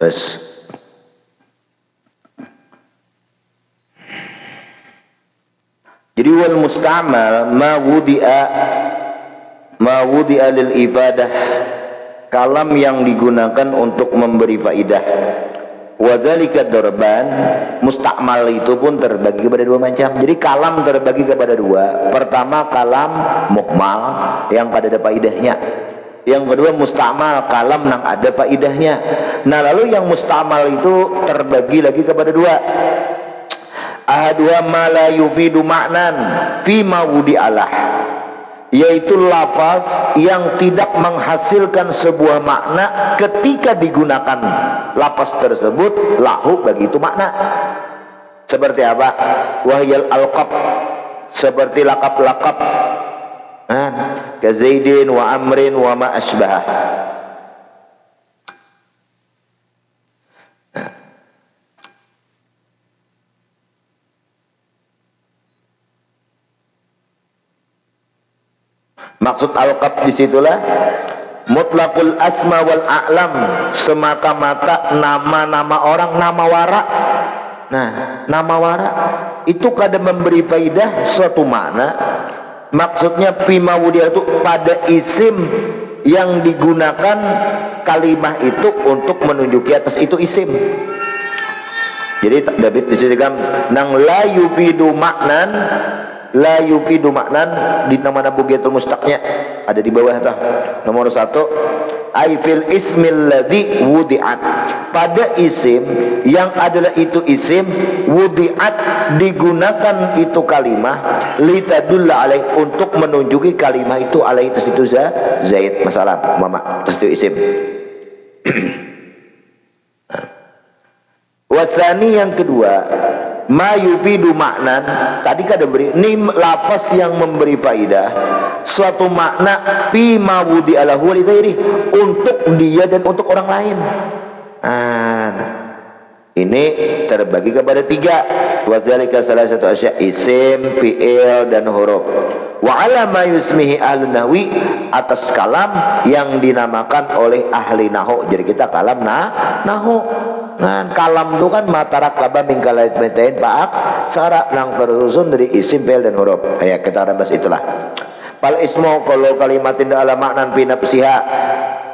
Terus jadi wal musta'mal ma wudi'a lil ifadah, kalam yang digunakan untuk memberi faidah. Wadzalika darban, musta'mal itu pun terbagi kepada dua macam. Jadi kalam terbagi kepada dua. Pertama kalam muhmal yang pada ada faidahnya. Yang kedua musta'mal, kalam yang ada faidahnya. Nah lalu yang musta'mal itu terbagi lagi kepada dua. Ahadua ma la yufidu ma'nan fi ma wudi'alah, yaitu lafaz yang tidak menghasilkan sebuah makna ketika digunakan lafaz tersebut lahu bagi itu makna. Seperti apa? Wahyal alqab, seperti lakap-lakap, ka Zaidin wa Amrin wa ma asbah. Maksud alqab disitulah mutlaqul asma wal a'lam, semata-mata nama-nama orang, nama wara. Nah, nama wara itu kadang memberi faidah suatu makna. Maksudnya pima wudia itu pada isim yang digunakan kalimah itu untuk menunjuki atas itu isim. Jadi David disebutkan nang la yufidu maknan, la yufidu maknan di nama bugiatul mustaqnya ada di bawah tuh. Nomor 1 ai fil ismil ladzi wudi'at, pada isim yang adalah itu isim wudi'at digunakan itu kalimah litadulla alaih, untuk menunjuki kalimah itu alaih itu situ Zaid masalah mama itu isim. Wasani yang kedua ma yufidu maknan, tadi kan beri ini lafaz yang memberi faidah suatu makna fi ma wudi'alahu li ghairi, untuk dia dan untuk orang lain. Ini terbagi kepada 3. Wadzalika salah satu asya isim, fi'il dan huruf. Wa ala ma yusmihi ahlun nahwi, atas kalam yang dinamakan oleh ahli nahu. Jadi kita kalam nahu. Nah, kalam itu kan matarakaba min kalait metain pa'ak syarat yang tersusun dari isim, fi'il dan huruf. Ayo kita bahas itulah. Fal ismu kalau kalimatin ala maknan fi nafsiha,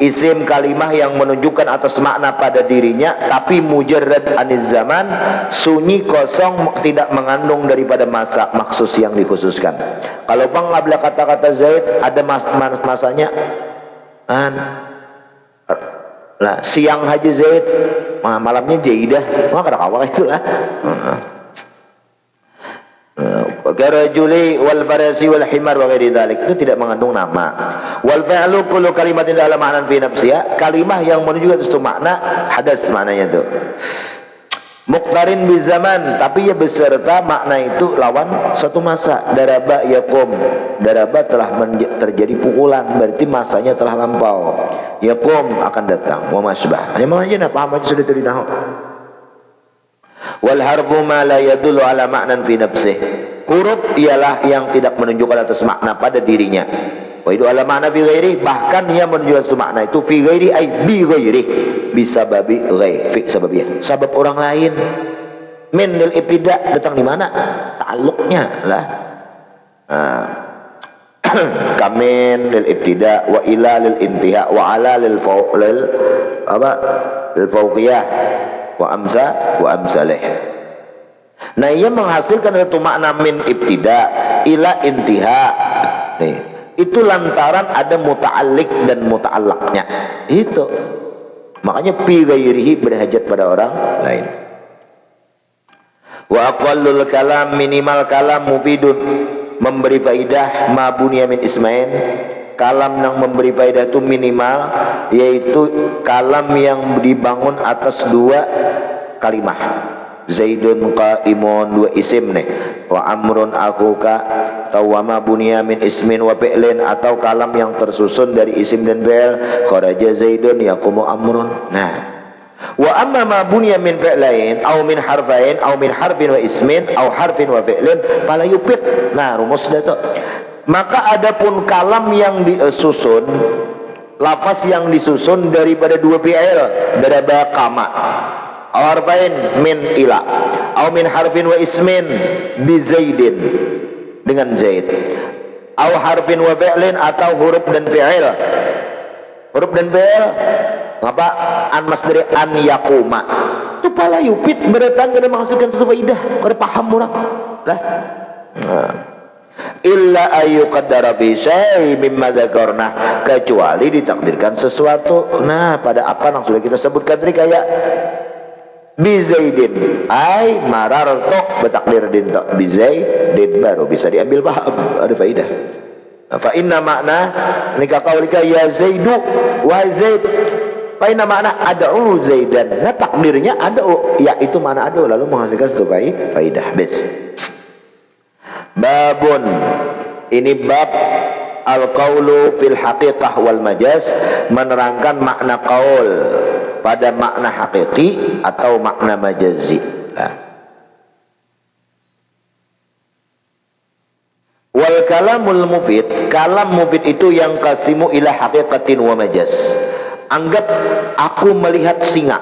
isim kalimah yang menunjukkan atas makna pada dirinya tapi mujarrad aniz zaman, sunyi kosong, tidak mengandung daripada masa maksus yang dikhususkan. Kalau bang ngabla kata-kata Zaid ada masanya lah, siang haji Zaid, malamnya Jaidah, maka awal itulah. Karajuli wal farasi wal himar wa ghairi dzalik, itu tidak mengandung nama. Wal fa'lu kullu kalimatin ala ma'nan fi nafsiha, kalimah yang menunjukkan itu makna hadas, maknanya itu muqtarin bi zaman, tapi ya beserta makna itu lawan satu masa. Daraba yaqum, daraba telah terjadi pukulan, berarti masanya telah lampau. Yaqum akan datang, wa masbah. Hanya maknanya paham aja sudah terinahu. Wal harfu ma la yadullu ala ma'nan fi nafsih, huruf ialah yang tidak menunjukkan atas makna pada dirinya. Wa itu ala makna fi ghairi, bahkan ia menunjukkan atas makna itu fi ghairi ay bi ghairi, bisa babi ghairi fi sababiyah, sabab orang lain. Min lil ibtida datang di mana? Ta'alluqnya lah. Kamin lil ibtida, wa ila lil intiha, wa ala lil fawqiyah, wa amsalih. Nah, ia menghasilkan satu makna min ibtida ila intiha. Nih, itu lantaran ada muta'alliq dan muta'allaqnya. Itu. Makanya fi ghairihi berhajat pada orang lain. Wa aqallul kalam, minimal kalam mufidun, memberi faidah ma buniya min ismain, kalam yang memberi faidah itu minimal, yaitu kalam yang dibangun atas 2 kalimah. Zaidun qaimun, 2 isim nih. Wa amrun akhuka, atau wa ma buniya min ismin wa fi'lin, atau kalam yang tersusun dari isim dan fi'il. Kharaja Zaidun yaqumu amrun. Nah, wa amma ma buniya min fi'lain aw min harfain aw min harfin wa ismin aw harfin wa fi'lin fala yufid. Nah, rumus dah tu. Maka adapun kalam yang disusun lafaz yang disusun daripada dua fi'il, daraba qama, aw harfain min ila, aw min harfin wa ismin bi zaidin, dengan zaid, aw harfin wa fi'lin, atau huruf dan fi'il. Huruf dan fi'il apa? An masdari an yakuma itu pala yupit berdatang kena menghasilkan sesuatu faidah, kada paham orang lah. Illa ayyuqaddara fi syai' mimma dzakarna, kecuali ditakdirkan sesuatu. Nah, pada apa yang sudah kita sebutkan tadi, kayak bizaidin ay marartu, bertakdir din bizaidin, baru bisa diambil paham, ada faidah. Fa inna makna nikah qaulika ya zaidu wa zaid, fa inna makna ad'u zaidan, nah takdirnya ad'u, ya itu mana ad'u, lalu menghasilkan satu faidah. Bes babun, ini bab al-qaulu fil haqiqah wal majaz, menerangkan makna qaul pada makna hakiki atau makna majazi. Wal kalamul mufid, kalam mufid itu yang kasimu ila haqiqatin wa majaz. Anggap aku melihat singa,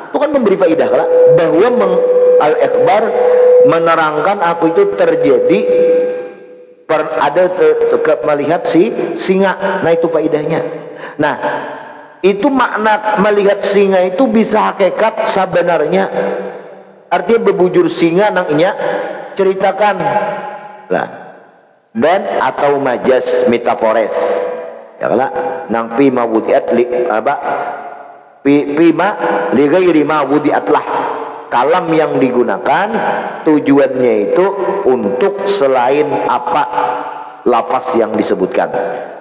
itu kan memberi faidah lah, bahwa al-ikhbar menerangkan aku itu terjadi melihat si singa. Nah itu faidahnya. Nah itu makna melihat singa itu bisa hakikat sebenarnya, artinya bebujur singa nang inya ceritakan lah, dan atau majaz metafores ya kala nang pi ma wudiat li apa pi ma li ghairi ma wudiat lah, kalam yang digunakan tujuannya itu untuk selain apa lafaz yang disebutkan.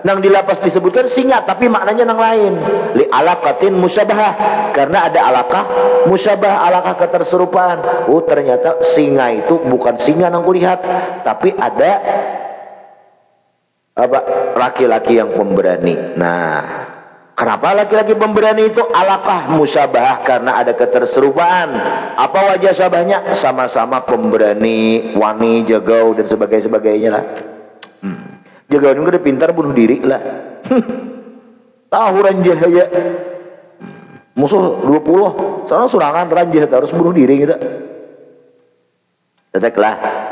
Nang di lafaz disebutkan singa, tapi maknanya nang lain. Li alaqatin musyabahah, karena ada alaqah musyabah, alaqah keterserupaan. Oh ternyata singa itu bukan singa nang kulihat, tapi ada apa laki-laki yang pemberani. Nah, kenapa laki-laki pemberani itu alaqah musyabah? Karena ada keterserupaan. Apa wajah syabahnya? Sama-sama pemberani, wani, jagau dan sebagainya lah. Jagau ini udah pintar bunuh diri lah. Tahu ranjah aja. Musuh 20, soalnya surangan ranjah harus bunuh diri gitu. Teteklah.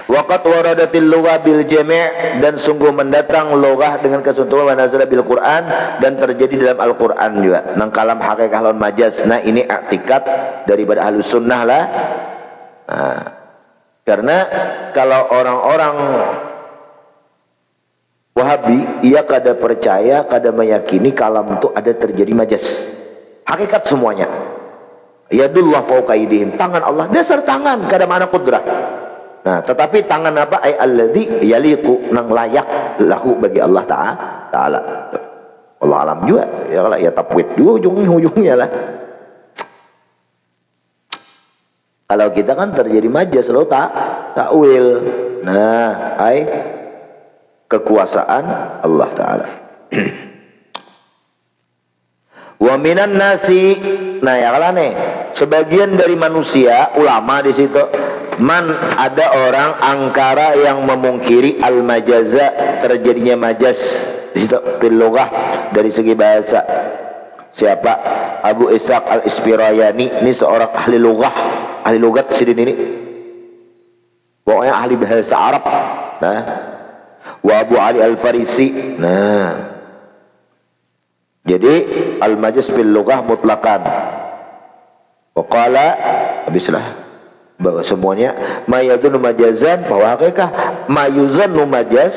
Waqat waradatil lughah bil jami', dan sungguh mendatang lughah dengan keseluruhan, wa nazala bil Quran, dan terjadi dalam Al-Quran juga. Nang kalam hakikah lawan majaz. Nah ini i'tikad daripada ahlus sunnah lah. Nah, karena kalau orang-orang Wahabi ia kada percaya, kada meyakini kalam itu ada terjadi majaz. Hakikat semuanya. Yadullah fawqa aydihim, tangan Allah, dasar tangan, kada mana kudrah. Nah, tetapi tangan apa? Ay alladzi yaliqu, nang layak lahu bagi Allah Ta'ala. Allah alam juga ya kalau ya tapwid juga ujung-ujungnya lah. Kalau kita kan terjadi majaz lo takwil. Nah, ay kekuasaan Allah Ta'ala. Wa minan nasi, nah ya kalau nih sebagian dari manusia, ulama di situ, man ada orang angkara yang memungkiri al majaza, terjadinya majaz di situ fil lughah, dari segi bahasa. Siapa? Abu Ishaq al-Isfirayani, ini seorang ahli lughah, ahli lugat sidin ini, pokoknya ahli bahasa Arab. Nah, wa Abu Ali al-Farisi. Nah, jadi al-majaz fil lughah mutlaqan. Waqala, habislah bahwa semuanya mayadun majazan, bahwa hakikat mayuzannu majaz,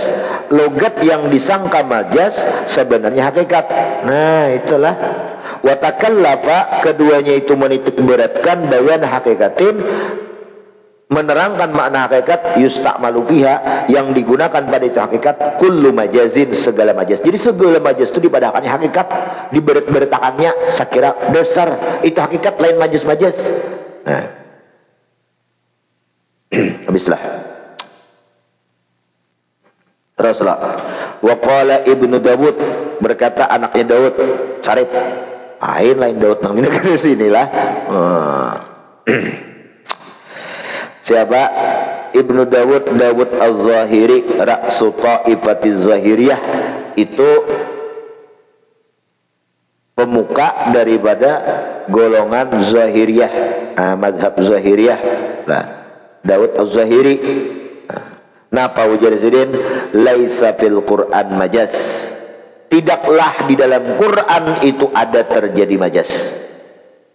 logat yang disangka majaz sebenarnya hakikat. Nah itulah watakallafa, keduanya itu menitik beratkan bayan hakikatin, menerangkan makna hakikat, yusta'malu fiha, yang digunakan pada itu hakikat, kullu majazin, segala majaz. Jadi segala majaz itu dipadakannya hakikat, diberat-beratakannya sakira besar itu hakikat, lain majaz-majaz. Nah, habislah. Teruslah. Wa qala Ibnu Dawud, berkata anaknya Daud, Sarip. Lain Daud nang ini ke sinilah. Siapa? Ibnu Dawud Az-Zahiri, ra'su ta'ifatiz Zahiriyah, itu pemuka daripada golongan Zahiriyah, mazhab Zahiriyah. Nah, Daud Az-Zahiri. Nah, Pak Wujudin, laisa fil Quran majas. Tidaklah di dalam Quran itu ada terjadi majas.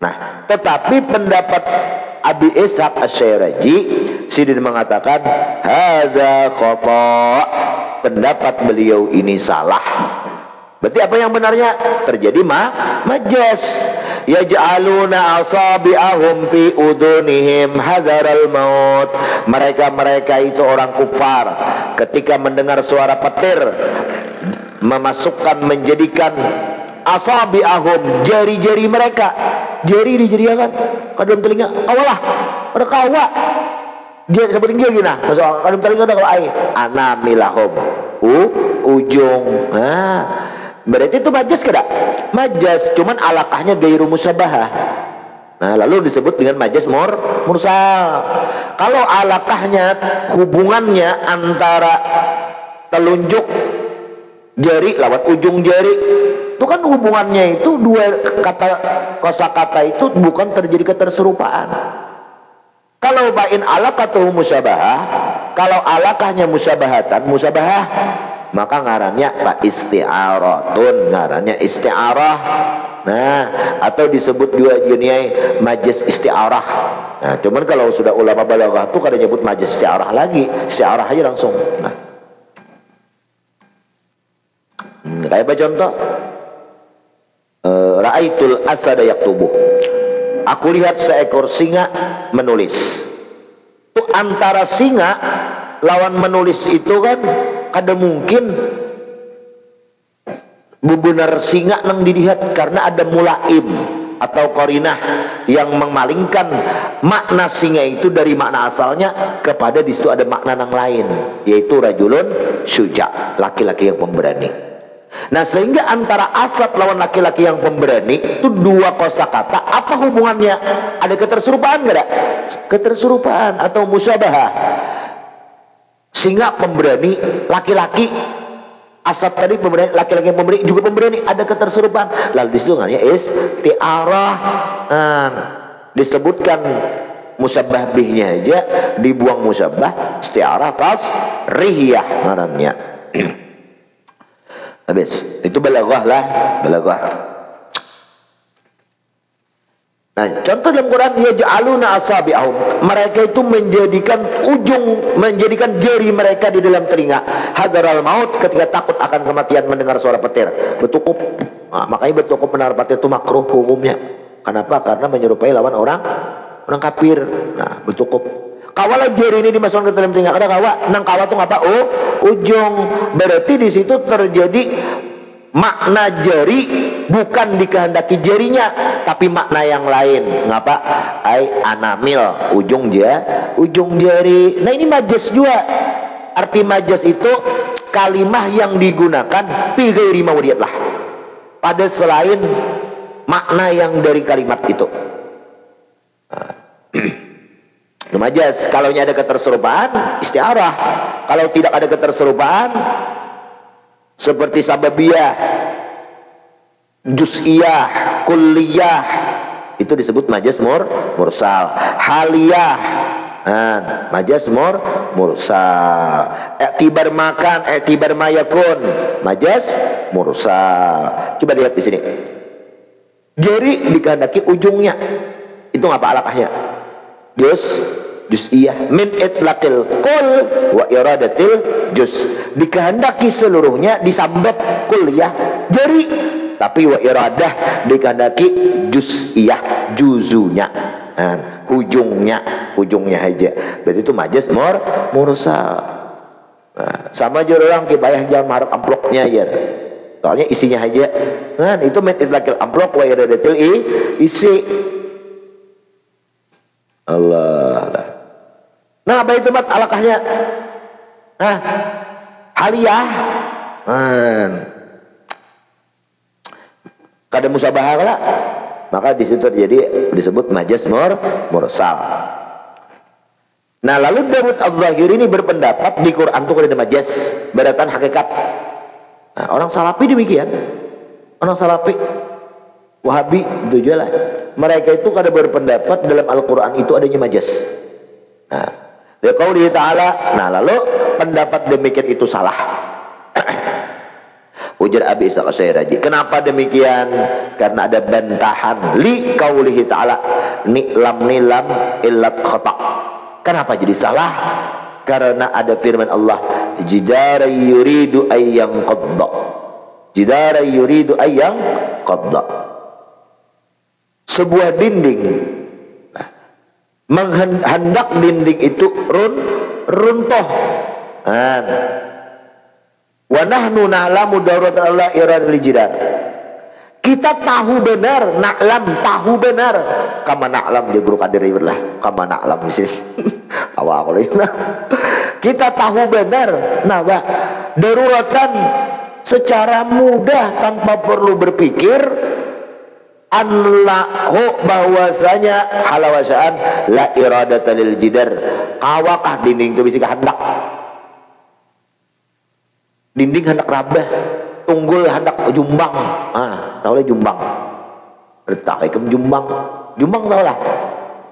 Nah, tetapi pendapat Abi Ishaq Asy-Syirazi Sidin mengatakan hadza khata'. Pendapat beliau ini salah. Berarti apa yang benarnya? Terjadi majas. Yaj'aluna asabi'ahum fi udunihim hadaral maut. Mereka itu orang kufar ketika mendengar suara petir menjadikan asabi'ahum, jari-jari mereka, jari dijadikan ke dalam telinga. Awalah, ada kawa. Dia sebutin dia gini, masuk ke dalam telinga ada kawa air. Anamilahum, ujung. Berarti itu majas kada? Majas, cuman alaqahnya gairu musabahah. Nah, lalu disebut dengan majas mursal. Kalau alaqahnya hubungannya antara telunjuk jari lawan ujung jari, itu kan hubungannya itu dua kata kosakata itu bukan terjadi keterserupaan. Kalau bain alaqatuhu musyabahah, kalau alaqahnya musyabahatan, musabahah, maka ngarannya pak isti'aratun, ngarannya isti'arah. Nah, atau disebut dua jenis majas isti'arah. Nah, cuman kalau sudah ulama balaghah tuh kada nyebut majas isti'arah lagi, isti'arah aja langsung. Nah, kayak apa contoh? Ra'aitul asada yaktubu. Aku lihat seekor singa menulis. Itu antara singa lawan menulis itu kan kada mungkin bebenar singa nang dilihat, karena ada mulaim atau qarinah yang memalingkan makna singa itu dari makna asalnya kepada di situ ada makna yang lain, yaitu rajulun syuja, laki-laki yang pemberani. Nah, sehingga antara asad lawan laki-laki yang pemberani itu dua kosakata, apa hubungannya? Ada keterserupaan enggak? Keterserupaan atau musyabahah. Singa pemberani, laki-laki, asad tadi pemberani, laki-laki yang pemberani juga pemberani, ada keterserupaan. Lalu disitu kan ya isti'arah. Disebutkan musyabah bihnya aja dibuang musyabah, isti'arah tasrihiyah ngarannya. Habis itu balaghah lah, balaghah. Nah, contoh dalam Quran, yaj'aluna asabi'ahum, mereka itu menjadikan jari mereka di dalam telinga hadaral maut, ketika takut akan kematian mendengar suara petir, bertukuk. Nah, makanya bertukuk mendengar petir itu makruh hukumnya. Kenapa? Karena menyerupai lawan orang kafir. Nah, bertukuk. Kawalah jari ini dimasukkan ke dalam telinga, ada kawa, nang kawa itu ngapa? Ujung. Berarti di situ terjadi makna jari bukan dikehendaki jarinya, tapi makna yang lain. Ngapa? Anamil, ujung jari. Nah, ini majas juga. Arti majas itu kalimah yang digunakan fi ghairi mawdi'illah, pada selain makna yang dari kalimat itu. Majas, kalau ada keterserupaan isti'arah, kalau tidak ada keterserupaan seperti sababiyah, juz'iyah, kulliyah, itu disebut majas mursal. Haliyah, majas mursal. I'tibar makan, i'tibar mayakun, majas mursal. Coba lihat di sini. Jari dikehendaki ujungnya, itu ngapa alaqahnya? Juz'iyah min itlaqil kul wa iradatil juz, dikehendaki seluruhnya disambat kulliyah jari, tapi wa iradah dikehendaki juz'iyah, juzunya, ujungnya aja. Berarti itu majas mursal. Nah, sama aja orang kibayah jangan marah amploknya aja, soalnya isinya aja. Nah, itu min itlaqil amplok wa iradatil isi. Allah. Nah, apa itu mat alaqahnya? Haliyah. Kada musabahah lah. Maka di situ terjadi disebut majas mursal. Nah, lalu Daud Az-Zahiri ini berpendapat di Quran itu ada majas, beratan hakikat. Nah, orang salafi demikian. Orang salafi Wahabi itu juga lah. Mereka itu kada berpendapat dalam Al-Quran itu adanya majas. Nah, liqaulihi ta'ala, nah lalu pendapat demikian itu salah. Ujar Abi Ishaq Asy-Syirazi. Kenapa demikian? Karena ada bantahan li qaulihi ta'ala ni'lam illat khata'. Kenapa jadi salah? Karena ada firman Allah jidara yuridu ayyang qadda. Jidara yuridu ayyang qadda. Sebuah dinding, hendak dinding itu runtuh. Wa nahnu na'lamu daruratan Allah iradil jidar. Kita tahu benar, na'lam tahu benar. Kama na'lam dia guru kadir lah. Kama na'lam di sini. Tawa aku lagi. Kita tahu benar, nah, daruratan secara mudah tanpa perlu berpikir. Anlahu bahwasanya halawasaan la iradata lil jidar. Kawakah dinding itu bisa hendak. Dinding hendak rabah, tunggul hendak jumbang. Tahu lah jumbang. Letak ikem jumbang. Jumbang tahu lah.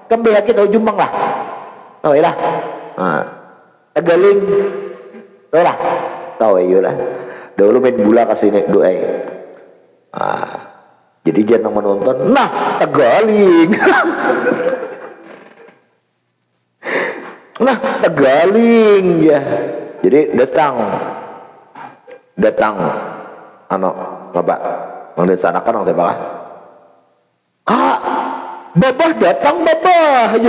Kan beyaki tahu jumbang lah. Tahu lah. Tegaling. Tahu lah. Tahu ya lah. Dulu main bola kasih nek doa. Jadi jangan menonton, nah tegaling. Nah tegaling ya. Jadi datang bapak mengesanakan orang siapa? Kak, babah datang babah.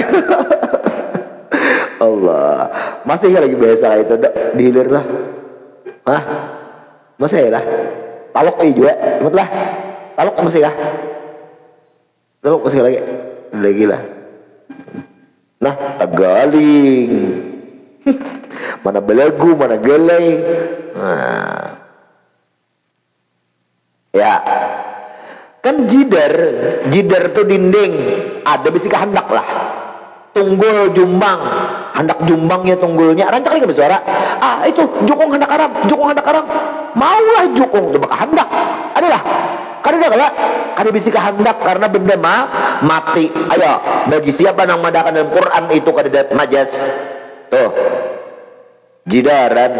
Allah, masih lagi biasa itu dihilir lah. Masih lah. Talok juga, ingat lah. Talok masih kah? Talok masih lagi lah. Nah, tegaling. Mana belagu, mana gelai. Ya. Kan jidar tuh dinding. Ada bisi hendak lah. Tunggul jumbang. Hendak jumbangnya tunggulnya. Rancak lagi bersuara. Itu jukung hendak Arab. Maulah jukung tuh bakal hendak. Adalah. Karena kada bisa kehendak karena benda mati. Ayo, bagi siapa yang mengadakan dalam Quran itu kada majas. Tuh. Jidaran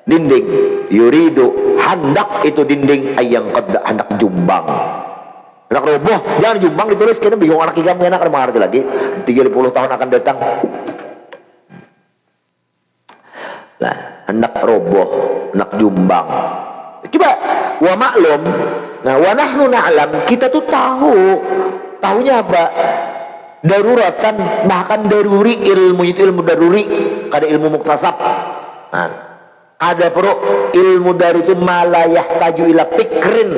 dinding yuridu hendak itu dinding ayang qadda hendak jumbang. Hendak roboh, jangan jumbang ditulis kena bingung anak ikam enak kada mengerti lagi. 30 tahun akan datang. Lah, hendak roboh, hendak jumbang. Coba wa maklum. Nah, wa nahnu na'lam, kita tuh tahunya apa? Daruratan, bahkan daruri ilmu itu ilmu daruri, kada ilmu muktasab. Ada perlu ilmu dari itu malayah taju ila pikrin,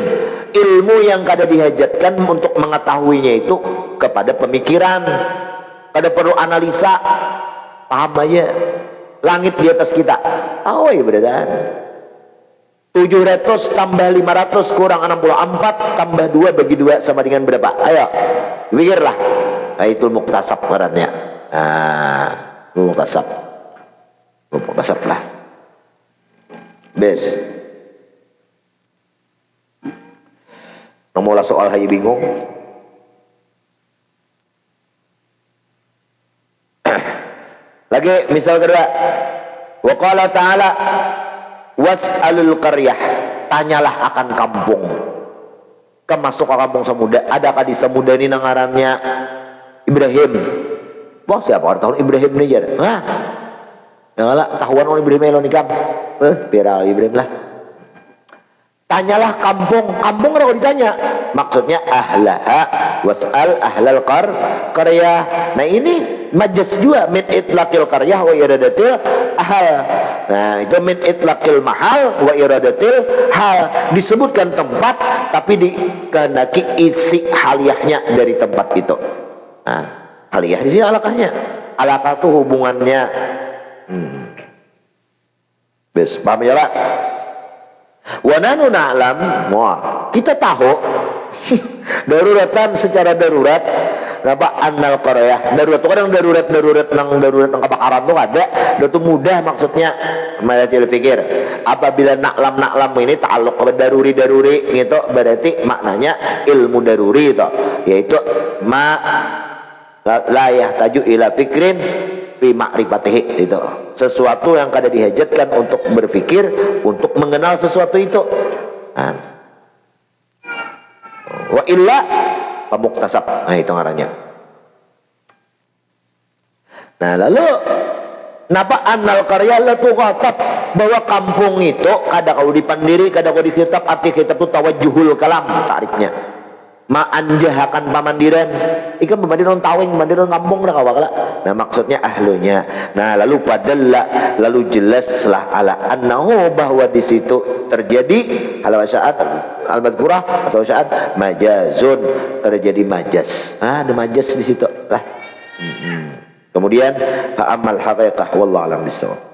ilmu yang kada dihajatkan untuk mengetahuinya itu kepada pemikiran, kada perlu analisa. Paham aja langit di atas kita. Ya beradaan 700 tambah 500 kurang 64 tambah 2 bagi 2 sama dengan berapa? Ayo pikirlah. Itu muktasab karannya. Muktasab lah. Bes. Nomor soal hayu bingung. Lagi misal kedua. Wa qala ta'ala was'alul qaryah, tanyalah akan kampung. Masuk ke kampung Samuda. Adakah di Samuda ini nangarannya Ibrahim? Wah, siapa orang tahun Ibrahim ini jar? Janganlah tahuan orang Ibrahim elo nikam. Viral Ibrahim lah. Tanyalah kampung kalau ditanya. Maksudnya ahlaha was'al ahlal qaryah. Nah ini majas juga min itlaqil qaryah wa iradatil ahal. Nah itu min itlaqil mahal wa iradatil hal, disebutkan tempat tapi dikehendaki isi haliyahnya dari tempat itu. Nah haliyah di sini alakahnya. Alakah itu hubungannya. Bes paham ya lah. Wa nanu na'lam, kita tahu daruratan secara darurat Napa annal qaryah darurat tuh kadang darurat nang kebakaran tuh ada itu mudah maksudnya malatil fikir apabila naklam ini ta'alluq daruri gitu berarti maknanya ilmu daruri itu yaitu ma la yahtaju ila fikrin fi ma'rifatihi itu sesuatu yang kada dihajatkan untuk berpikir untuk mengenal sesuatu itu wa illa pamuktasab. Nah itu ngarannya. Nah lalu napa annal qarya la tuqatab bahwa kampung itu kada kau dipandiri kada kau dikitab arti kitab itu tawajjuhul kalam tarifnya ma anjahakan pamandiran ikan pamandiran tawing pamandiran kampung dah kawala. Nah maksudnya ahlunya. Nah lalu padalla lalu jelaslah ala annahu bahwa di situ terjadi ala saat al-madhkurah atau saat majazun terjadi majas. Ada majas di situ lah. Kemudian fa amal haqiqah wallahu alam bisawab.